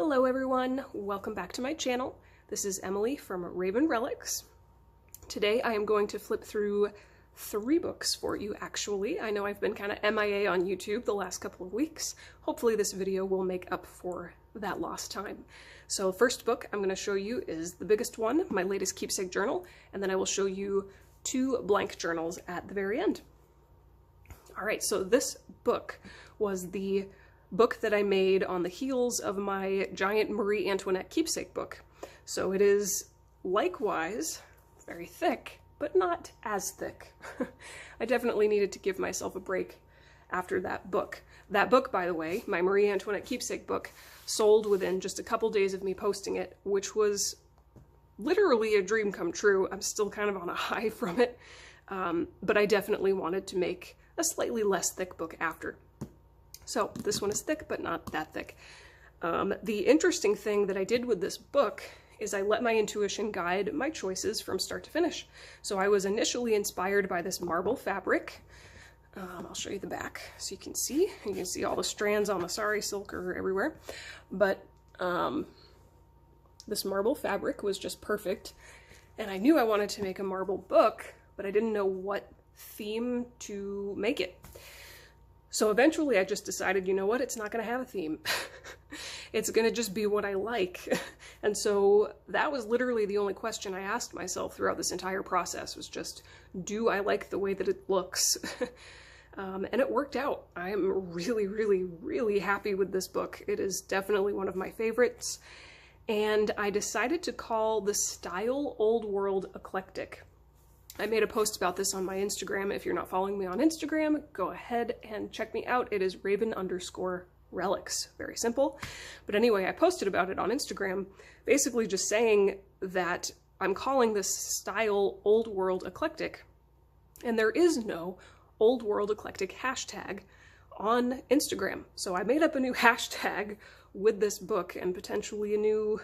Hello everyone, welcome back to my channel. This is Emily from Relics. Today I am going to flip through 3 books for you actually. I know I've been kind of MIA on YouTube the last couple of weeks. Hopefully this video will make up for that lost time. So first book I'm going to show you is the biggest one, my latest keepsake journal, and then I will show you 2 blank journals at the very end. Alright, so this book was the book that I made on the heels of my giant Marie Antoinette keepsake book. So it is likewise very thick, but not as thick. I definitely needed to give myself a break after that book. That book, by the way, my Marie Antoinette keepsake book, sold within just a couple days of me posting it, which was literally a dream come true. I'm still kind of on a high from it, but I definitely wanted to make a slightly less thick book after. So this one is thick, but not that thick. The interesting thing that I did with this book is I let my intuition guide my choices from start to finish. So I was initially inspired by this marble fabric. I'll show you the back so you can see. You can see all the strands on the sari silk are everywhere. But this marble fabric was just perfect. And I knew I wanted to make a marble book, but I didn't know what theme to make it. So eventually I just decided, you know what, it's not going to have a theme. It's going to just be what I like. And so that was literally the only question I asked myself throughout this entire process, was just, do I like the way that it looks? And it worked out. I am really, really, really happy with this book. It is definitely one of my favorites. And I decided to call the style Old World Eclectic. I made a post about this on my Instagram. If you're not following me on Instagram, go ahead and check me out. It is Raven_Relics. Very simple. But anyway, I posted about it on Instagram, basically just saying that I'm calling this style Old World Eclectic. And there is no Old World Eclectic hashtag on Instagram. So I made up a new hashtag with this book and potentially a new,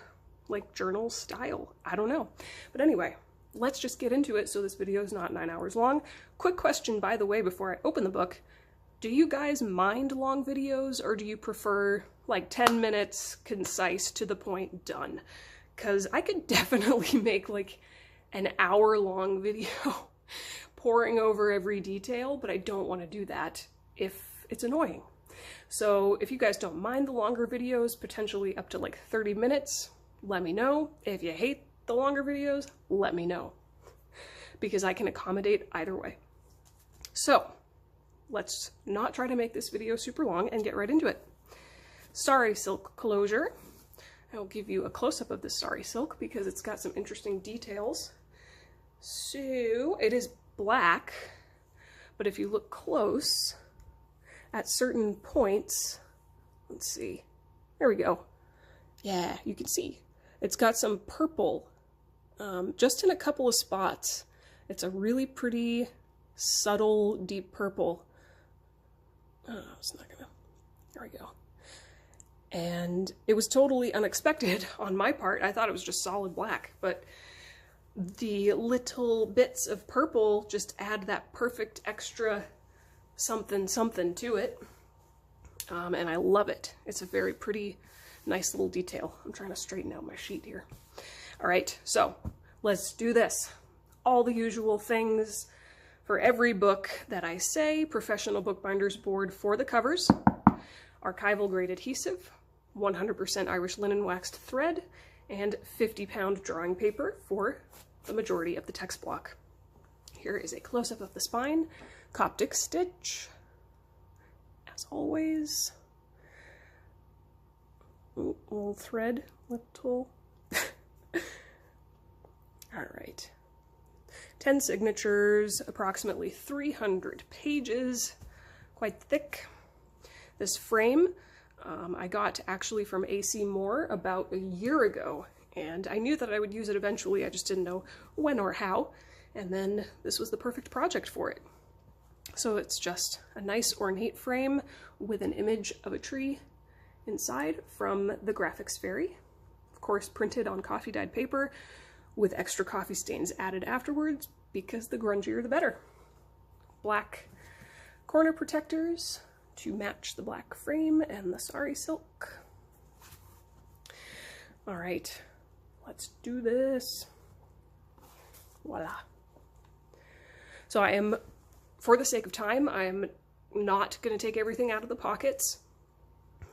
like, journal style. I don't know. But anyway, let's just get into it so this video is not 9 hours long. Quick question, by the way, before I open the book. Do you guys mind long videos, or do you prefer like 10 minutes, concise, to the point, done? Because I could definitely make like an hour-long video pouring over every detail, but I don't want to do that if it's annoying. So if you guys don't mind the longer videos, potentially up to like 30 minutes, let me know. If you hate the longer videos, let me know, because I can accommodate either way. So let's not try to make this video super long and get right into it. Sari silk closure. I will give you a close-up of this sari silk because it's got some interesting details. So it is black, but if you look close at certain points, let's see, there we go. Yeah, you can see it's got some purple just in a couple of spots. It's a really pretty, subtle, deep purple. Oh, it's not gonna, there we go. And it was totally unexpected on my part. I thought it was just solid black, but the little bits of purple just add that perfect extra something something to it. And I love it. It's a very pretty, nice little detail. I'm trying to straighten out my sheet here. All right, so let's do this. All the usual things for every book that I say: professional bookbinders board for the covers, archival grade adhesive, 100% Irish linen waxed thread, and 50-pound drawing paper for the majority of the text block. Here is a close-up of the spine, Coptic stitch, as always. Little thread, little. All right. 10 signatures, approximately 300 pages, quite thick. This frame I got actually from AC Moore about a year ago, and I knew that I would use it eventually. I just didn't know when or how, and then this was the perfect project for it. So it's just a nice ornate frame with an image of a tree inside from the Graphics Fairy, of course printed on coffee dyed paper with extra coffee stains added afterwards, because the grungier the better. Black corner protectors to match the black frame and the sari silk. All right, let's do this. Voila. So I am, for the sake of time, I am not going to take everything out of the pockets.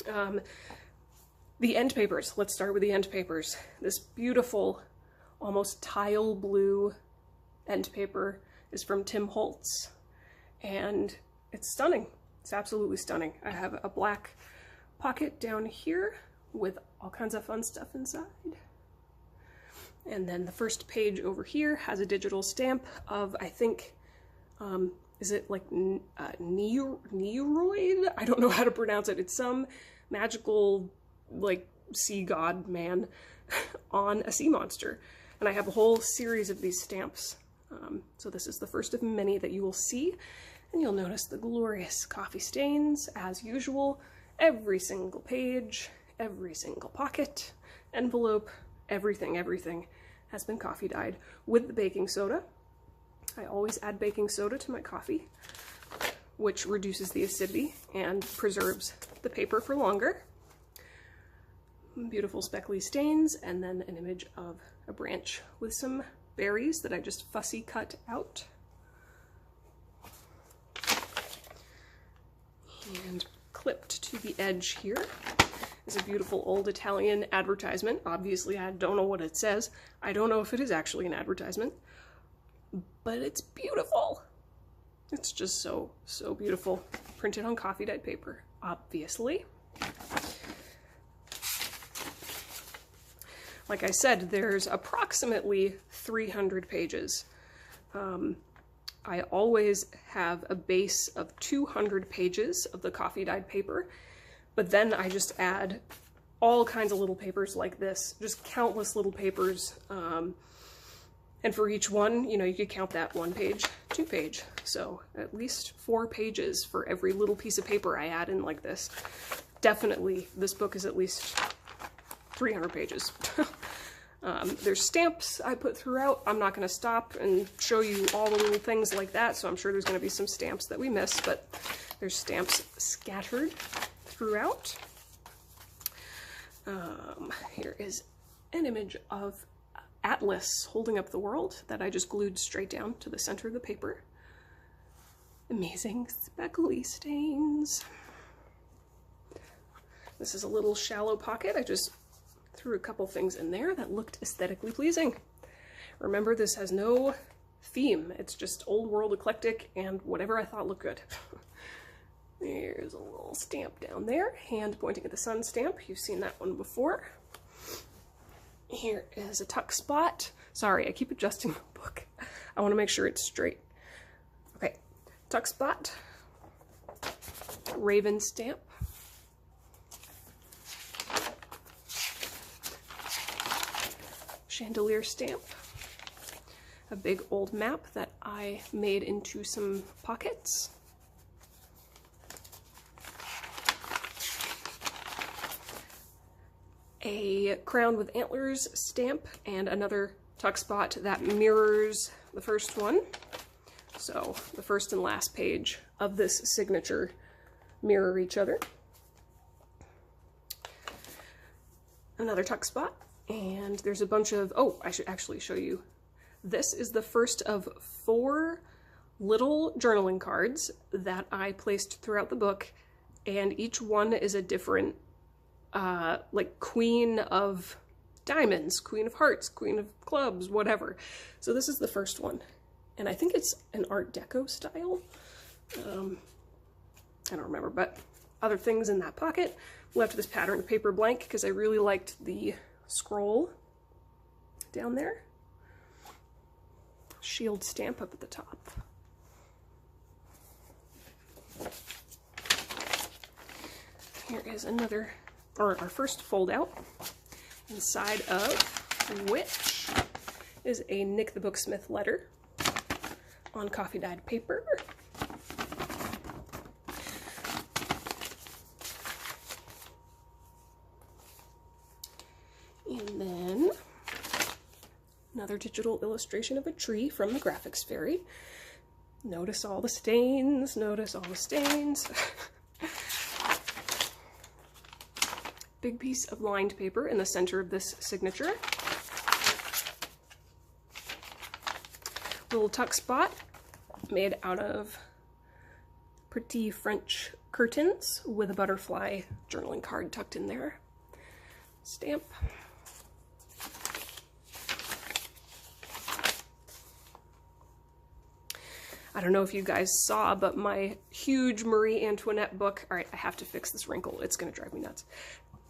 The end papers, let's start with the end papers. This beautiful, almost tile blue end paper is from Tim Holtz, and it's stunning. It's absolutely stunning. I have a black pocket down here with all kinds of fun stuff inside. And then the first page over here has a digital stamp of, I think, is it like Neoroid? I don't know how to pronounce it. It's some magical, like, sea god man on a sea monster. And I have a whole series of these stamps. So this is the first of many that you will see. And you'll notice the glorious coffee stains, as usual. Every single page, every single pocket, envelope, everything has been coffee dyed with the baking soda. I always add baking soda to my coffee, which reduces the acidity and preserves the paper for longer. Beautiful speckly stains, and then an image of a branch with some berries that I just fussy cut out. And clipped to the edge here is a beautiful old Italian advertisement. Obviously, I don't know what it says. I don't know if it is actually an advertisement, but it's beautiful. It's just so, so beautiful. Printed on coffee dyed paper, obviously. Like I said, there's approximately 300 pages. I always have a base of 200 pages of the coffee dyed paper, but then I just add all kinds of little papers like this, just countless little papers. And for each one, you know, you could count that 1 page, 2 page. So at least 4 pages for every little piece of paper I add in like this. Definitely, this book is at least 300 pages. There's stamps I put throughout. I'm not going to stop and show you all the little things like that, so I'm sure there's going to be some stamps that we miss, but there's stamps scattered throughout. Here is an image of Atlas holding up the world that I just glued straight down to the center of the paper. Amazing speckly stains. This is a little shallow pocket. I just threw a couple things in there that looked aesthetically pleasing. Remember, this has no theme. It's just old world eclectic and whatever I thought looked good. There's a little stamp down there, hand pointing at the sun stamp. You've seen that one before. Here is a tuck spot. Sorry, I keep adjusting the book. I want to make sure it's straight. Okay, tuck spot, raven stamp, chandelier stamp, a big old map that I made into some pockets, a crown with antlers stamp, and another tuck spot that mirrors the first one. So the first and last page of this signature mirror each other. Another tuck spot, and there's a bunch of, oh, I should actually show you. This is the first of 4 little journaling cards that I placed throughout the book, and each one is a different like Queen of Diamonds, Queen of Hearts, Queen of Clubs, whatever. So this is the first one, and I think it's an Art Deco style. I don't remember, but other things in that pocket. Left this patterned paper blank because I really liked the scroll down there. Shield stamp up at the top. Here is another, or our first fold out, inside of which is a Nick the Booksmith letter on coffee dyed paper. And then another digital illustration of a tree from the Graphics Fairy. Notice all the stains, notice all the stains. big piece of lined paper in the center of this signature. Little tuck spot made out of pretty French curtains with a butterfly journaling card tucked in there. Stamp. I don't know if you guys saw, but my huge Marie Antoinette book, all right, I have to fix this wrinkle. It's gonna drive me nuts.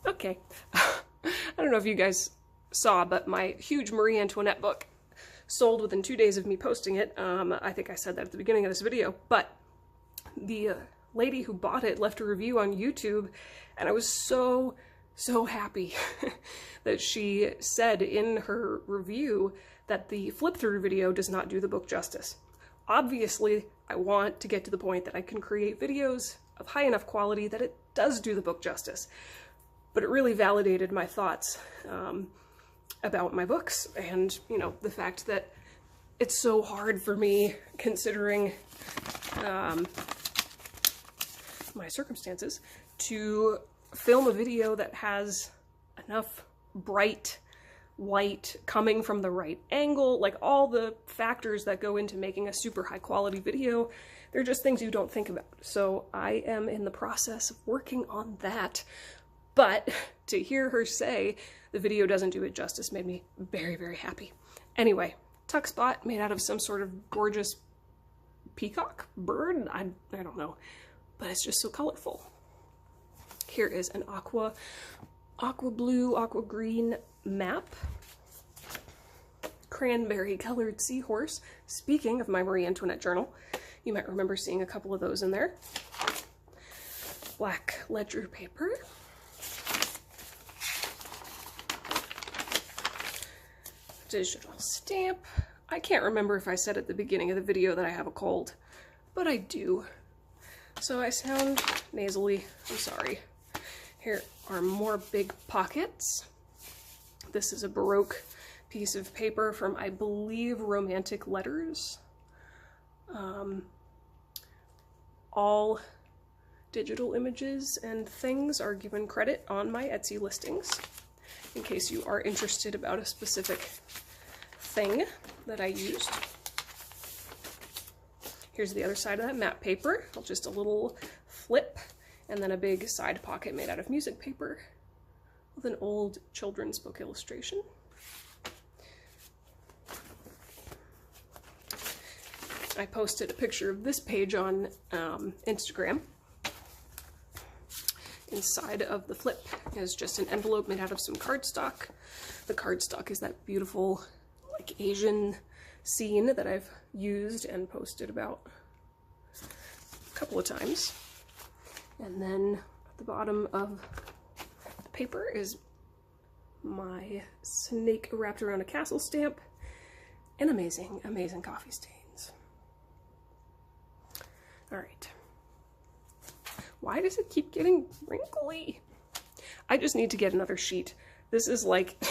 Okay. I don't know if you guys saw, but my huge Marie Antoinette book sold within 2 days of me posting it. I think I said that at the beginning of this video, but the lady who bought it left a review on YouTube, and I was so happy that she said in her review that the flip-through video does not do the book justice. Obviously, I want to get to the point that I can create videos of high enough quality that it does do the book justice. But it really validated my thoughts about my books, and, you know, the fact that it's so hard for me, considering my circumstances, to film a video that has enough bright light coming from the right angle, like all the factors that go into making a super high quality video. They're just things you don't think about. So I am in the process of working on that. But to hear her say the video doesn't do it justice made me very happy. Anyway, tuck spot made out of some sort of gorgeous peacock bird. I don't know, but it's just so colorful. Here is an aqua blue, aqua green map. Cranberry colored seahorse. Speaking of my Marie Antoinette journal, you might remember seeing a couple of those in there. Black ledger paper. Digital stamp. I can't remember if I said at the beginning of the video that I have a cold, but I do. So I sound nasally, I'm sorry. Here are more big pockets. This is a Baroque piece of paper from, I believe, Romantic Letters. All digital images and things are given credit on my Etsy listings, in case you are interested about a specific thing that I used. Here's the other side of that map paper, just a little flip, and then a big side pocket made out of music paper with an old children's book illustration. I posted a picture of this page on Instagram. Inside of the flip is just an envelope made out of some cardstock. The cardstock is that beautiful, like, Asian scene that I've used and posted about a couple of times. And then at the bottom of the paper is my snake wrapped around a castle stamp and amazing coffee stains. All right. Why does it keep getting wrinkly? I just need to get another sheet. This is like,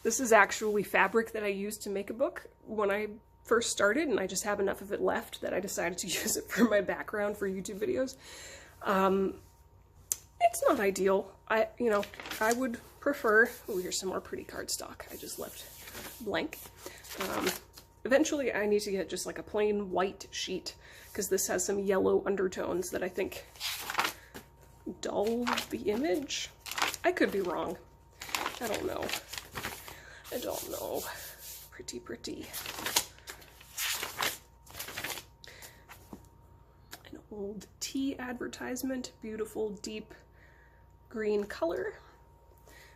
this is actually fabric that I used to make a book when I first started, and I just have enough of it left that I decided to use it for my background for YouTube videos. It's not ideal. I would prefer, oh, here's some more pretty cardstock I just left blank. Eventually I need to get just like a plain white sheet, because this has some yellow undertones that I think dull the image. I could be wrong. I don't know. I don't know. Pretty. An old tea advertisement, beautiful deep green color.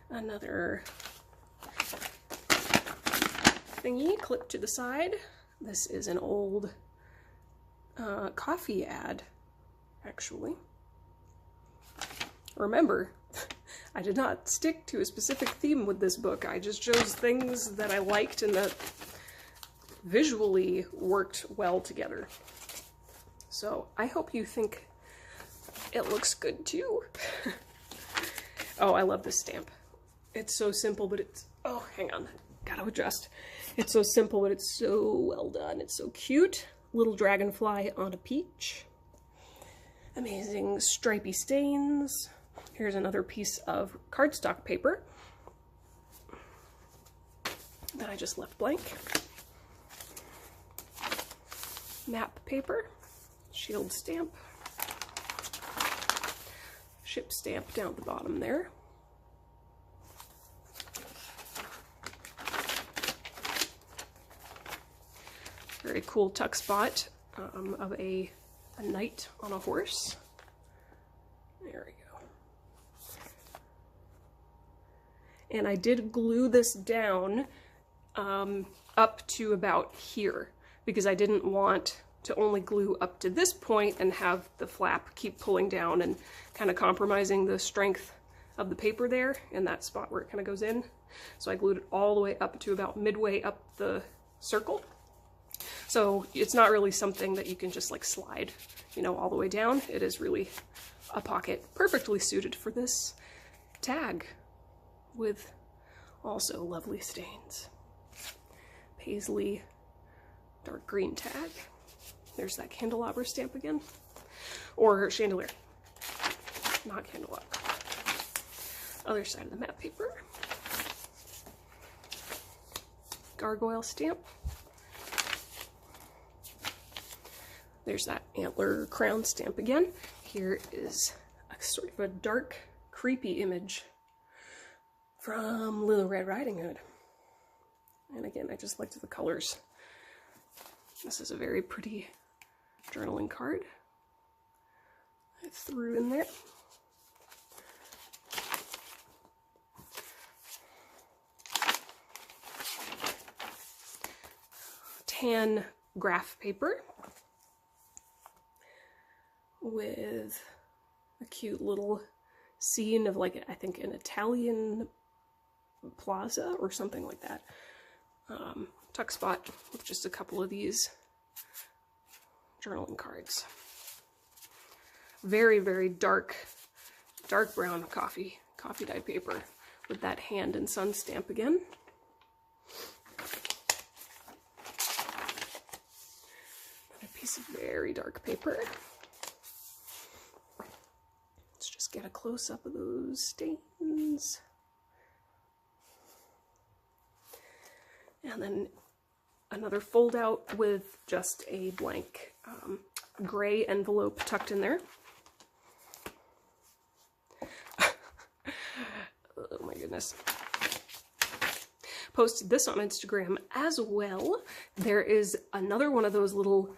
Another thingy clipped to the side. This is an old coffee ad, actually. Remember, I did not stick to a specific theme with this book. I just chose things that I liked and that visually worked well together. So I hope you think it looks good too. Oh, I love this stamp. It's so simple, but it's, oh, hang on, gotta adjust. It's so simple, but it's so well done. It's so cute. Little dragonfly on a peach. Amazing stripy stains. Here's another piece of cardstock paper that I just left blank. Map paper, shield stamp, ship stamp down at the bottom there. Very cool tuck spot of a knight on a horse. There we go. And I did glue this down up to about here, because I didn't want to only glue up to this point and have the flap keep pulling down and kind of compromising the strength of the paper there in that spot where it kind of goes in. So I glued it all the way up to about midway up the circle. So it's not really something that you can just like slide, you know, all the way down. It is really a pocket perfectly suited for this tag with also lovely stains. Paisley dark green tag. There's that candelabra stamp again. Or chandelier. Not candelabra. Other side of the map paper. Gargoyle stamp. There's that antler crown stamp again. Here is a sort of a dark, creepy image from Little Red Riding Hood. And again, I just liked the colors. This is a very pretty journaling card. I threw in there. Tan graph paper with a cute little scene of, like, I think an Italian plaza or something like that. Tuck spot with just a couple of these journaling cards. Very, very dark brown coffee dyed paper with that hand and sun stamp again. Another piece of very dark paper. Let's just get a close-up of those stains. And then another fold out with just a blank gray envelope tucked in there. Oh my goodness. Posted this on Instagram as well. There is another one of those little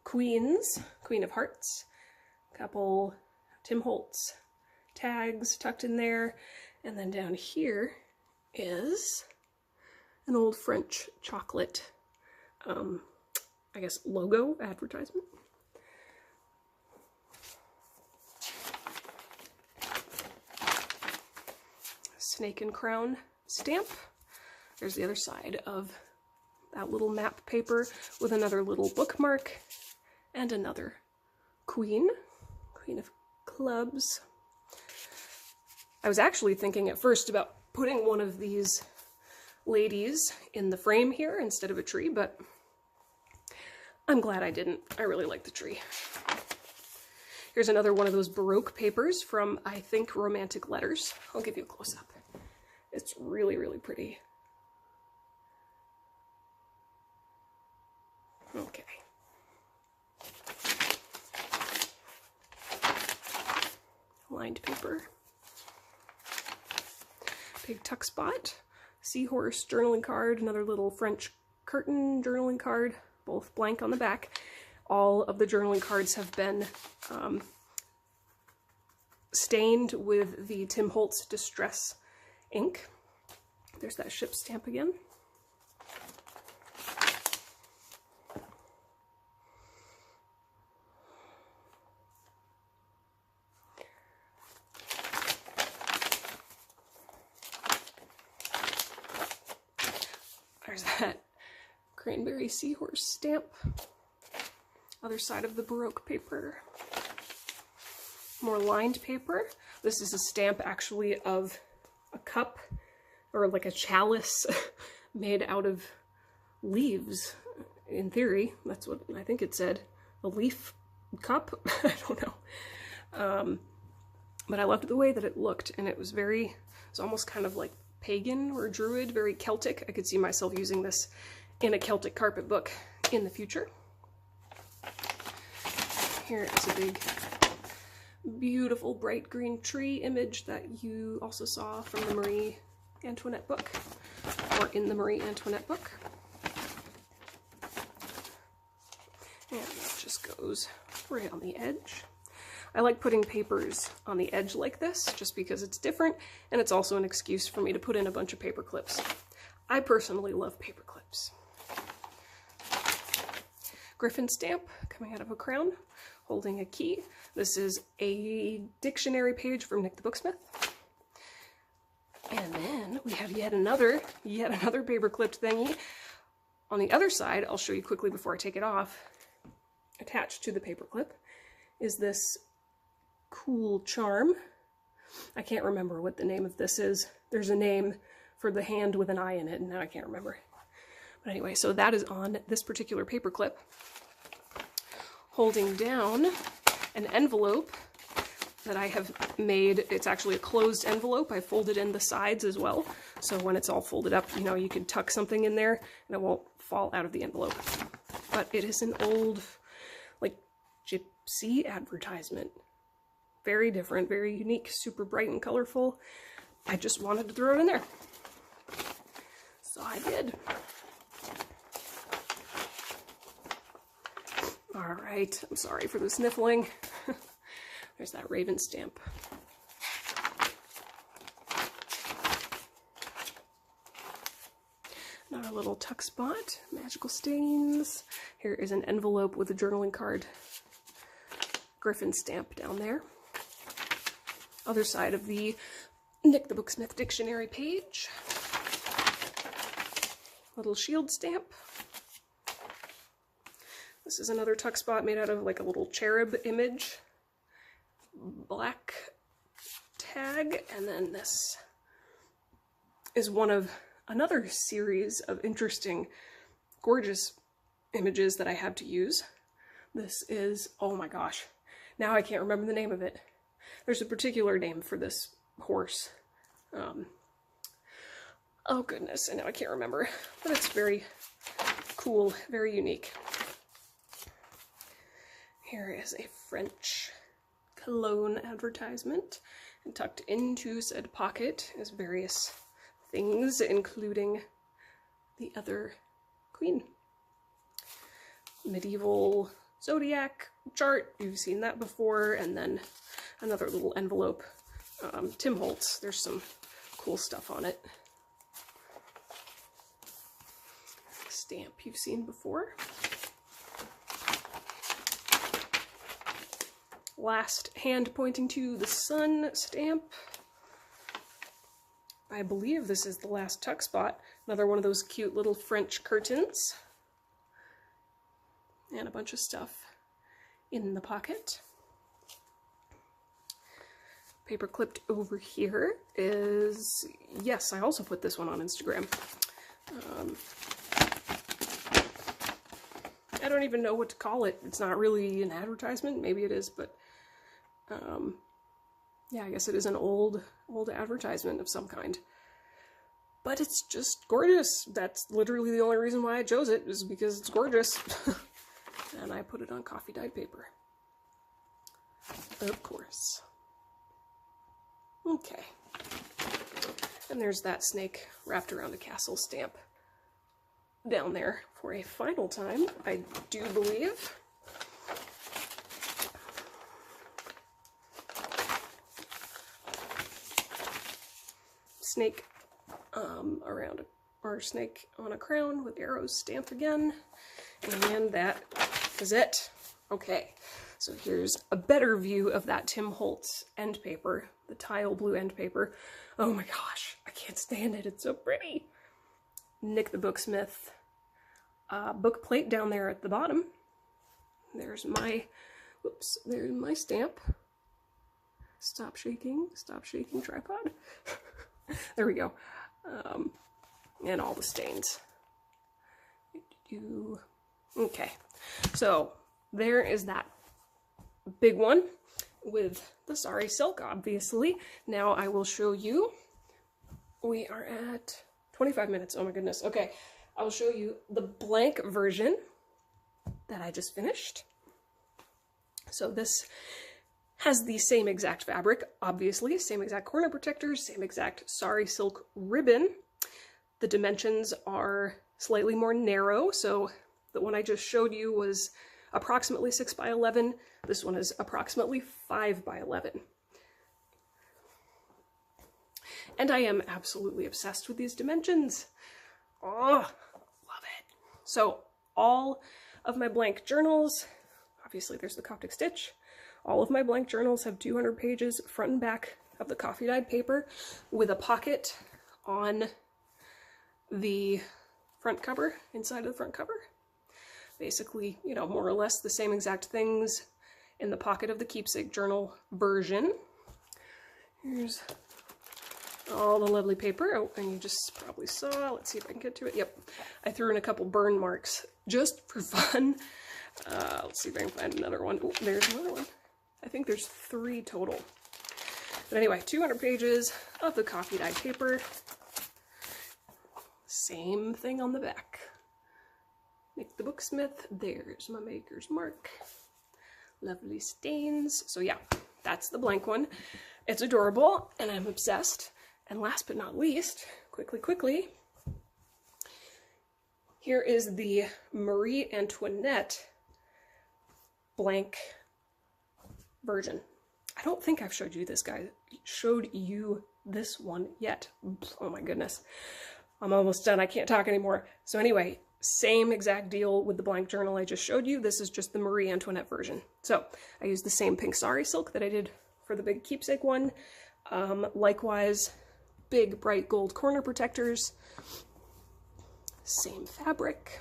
queens, Queen of Hearts, couple Tim Holtz tags tucked in there. And then down here is an old French chocolate, I guess, logo advertisement. Snake and crown stamp. There's the other side of that little map paper with another little bookmark and another queen of clubs. I was actually thinking at first about putting one of these ladies in the frame here instead of a tree, but I'm glad I didn't. I really like the tree. Here's another one of those Baroque papers from, I think, Romantic Letters. I'll give you a close-up. It's really, really pretty. Okay. Lined paper. Big tuck spot. Seahorse journaling card, another little French curtain journaling card, both blank on the back. All of the journaling cards have been stained with the Tim Holtz Distress ink. There's that ship stamp again. There's that cranberry seahorse stamp. Other side of the Baroque paper. More lined paper. This is a stamp actually of a cup, or like a chalice made out of leaves, in theory. That's what I think it said. A leaf cup? I don't know. but I loved the way that it looked, and it was almost kind of like pagan or druid, very Celtic. I could see myself using this in a Celtic carpet book in the future. Here is a big, beautiful bright green tree image that you also saw from the Marie Antoinette book, or in the Marie Antoinette book. And that just goes right on the edge. I like putting papers on the edge like this, just because it's different, and it's also an excuse for me to put in a bunch of paper clips. I personally love paper clips. Griffin stamp coming out of a crown, holding a key. This is a dictionary page from Nick the Booksmith. And then we have yet another paper clipped thingy. On the other side, I'll show you quickly before I take it off, attached to the paper clip is this cool charm. I can't remember what the name of this is. There's a name for the hand with an eye in it, and now I can't remember. But anyway, so that is on this particular paper clip, holding down an envelope that I have made. It's actually a closed envelope. I folded in the sides as well, so when it's all folded up, you know, you can tuck something in there and it won't fall out of the envelope. But it is an old, like, gypsy advertisement. Very different, very unique, super bright and colorful. I just wanted to throw it in there, so I did. All right, I'm sorry for the sniffling. There's that raven stamp. Another little tuck spot, magical stains. Here is an envelope with a journaling card. Griffin stamp down there. Other side of the Nick the Booksmith dictionary page. Little shield stamp. This is another tuck spot made out of like a little cherub image. Black tag, and then this is one of another series of interesting, gorgeous images that I have to use. This is, oh my gosh, now I can't remember the name of it. There's a particular name for this horse. Oh goodness, and now I can't remember, but it's very cool, very unique. Here is a French cologne advertisement, and tucked into said pocket is various things, including the other queen. Medieval zodiac chart, you've seen that before, and then another little envelope. Tim Holtz, there's some cool stuff on it. Stamp you've seen before. Last hand pointing to the sun stamp. I believe this is the last tuck spot. Another one of those cute little French curtains. And a bunch of stuff in the pocket. Paper clipped over here is, yes, I also put this one on Instagram. I don't even know what to call it. It's not really an advertisement. Maybe it is, but yeah, I guess it is an old advertisement of some kind. But it's just gorgeous. That's literally the only reason why I chose it, is because it's gorgeous. And I put it on coffee dyed paper. Of course. Okay. And there's that snake wrapped around a castle stamp down there for a final time, I do believe. Snake around or snake on a crown with arrows stamp again, and that is it. Okay, so here's a better view of that Tim Holtz end paper, the tile blue end paper. Oh my gosh, I can't stand it, it's so pretty. Nick the Booksmith book plate down there at the bottom. There's my, whoops, there's my stamp. Stop shaking tripod. There we go. And all the stains. Okay, so there is that big one. with the Sari Silk, obviously. Now I will show you. We are at 25 minutes. Oh my goodness. Okay, I'll show you the blank version that I just finished. So this has the same exact fabric, obviously, same exact corner protectors, same exact Sari Silk ribbon. The dimensions are slightly more narrow, so the one I just showed you was approximately 6 by 11. This one is approximately 5 by 11. And I am absolutely obsessed with these dimensions. Oh, love it. So all of my blank journals, obviously there's the Coptic stitch, all of my blank journals have 200 pages front and back of the coffee dyed paper with a pocket on the front cover, inside of the front cover. Basically, you know, more or less the same exact things in the pocket of the keepsake journal version. Here's all the lovely paper. Oh, and you just probably saw, let's see if I can get to it. Yep, I threw in a couple burn marks just for fun. Let's see if I can find another one. Oh, there's another one. I think there's 3 total. But anyway, 200 pages of the coffee dyed paper. Same thing on the back. Nick the Booksmith, there's my maker's mark. Lovely stains. So yeah, that's the blank one. It's adorable, and I'm obsessed. And last but not least, quickly, here is the Marie Antoinette blank version. I don't think I've showed you this one yet. Oh my goodness. I'm almost done. I can't talk anymore. So anyway, same exact deal with the blank journal I just showed you. This is just the Marie Antoinette version. So I used the same pink Sari Silk that I did for the big keepsake one. Likewise, big bright gold corner protectors. Same fabric.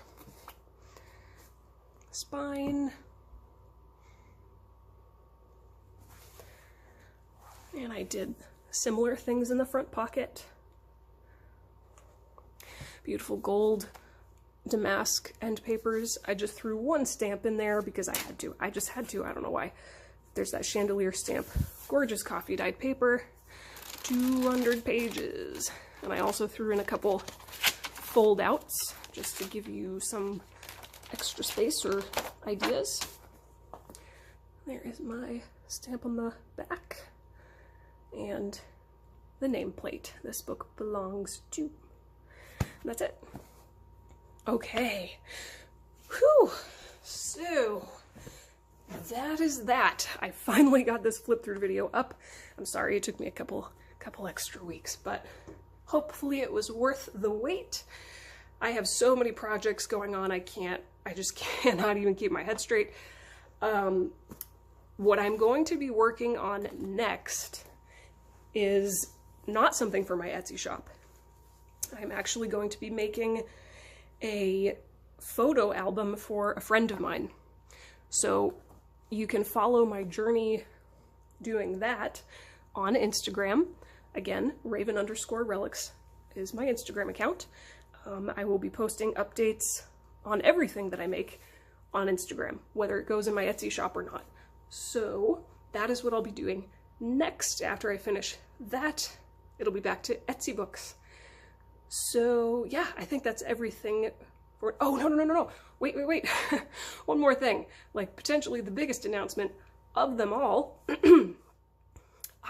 Spine. And I did similar things in the front pocket. Beautiful gold damask end papers. I just threw one stamp in there because I had to. I just had to. I don't know why. There's that chandelier stamp. Gorgeous coffee dyed paper. 200 pages. And I also threw in a couple fold outs just to give you some extra space or ideas. There is my stamp on the back. And the nameplate this book belongs to. And that's it. Okay. Whew. So that is that. I finally got this flip through video up. I'm sorry it took me a couple extra weeks, but hopefully it was worth the wait. I have so many projects going on, I just cannot even keep my head straight. What I'm going to be working on next is not something for my Etsy shop. I'm actually going to be making a photo album for a friend of mine. So you can follow my journey doing that on Instagram. Again, Raven_Relics is my Instagram account. I will be posting updates on everything that I make on Instagram, whether it goes in my Etsy shop or not. So that is what I'll be doing next. After I finish that, it'll be back to Etsy books. So yeah, I think that's everything for, oh, no. Wait. One more thing, like potentially the biggest announcement of them all.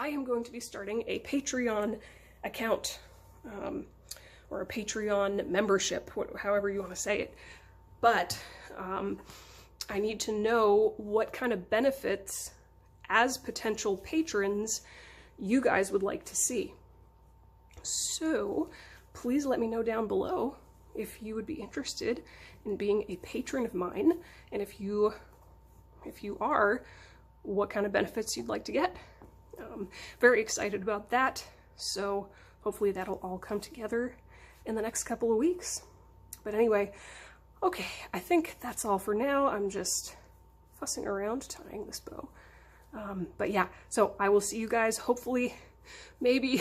I am going to be starting a Patreon account, or a Patreon membership, however you want to say it. But I need to know what kind of benefits as potential patrons you guys would like to see. So please let me know down below if you would be interested in being a patron of mine, and if you are, what kind of benefits you'd like to get. Very excited about that, so hopefully that'll all come together in the next couple of weeks. But anyway, okay, I think that's all for now. I'm just fussing around tying this bow. But yeah, so I will see you guys hopefully, maybe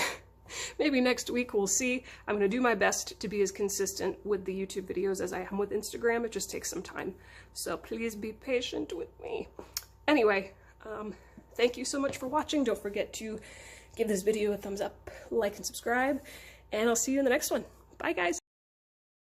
next week, we'll see. I'm going to do my best to be as consistent with the YouTube videos as I am with Instagram. It just takes some time, so please be patient with me. Anyway, thank you so much for watching. Don't forget to give this video a thumbs up, like, and subscribe, and I'll see you in the next one. Bye, guys!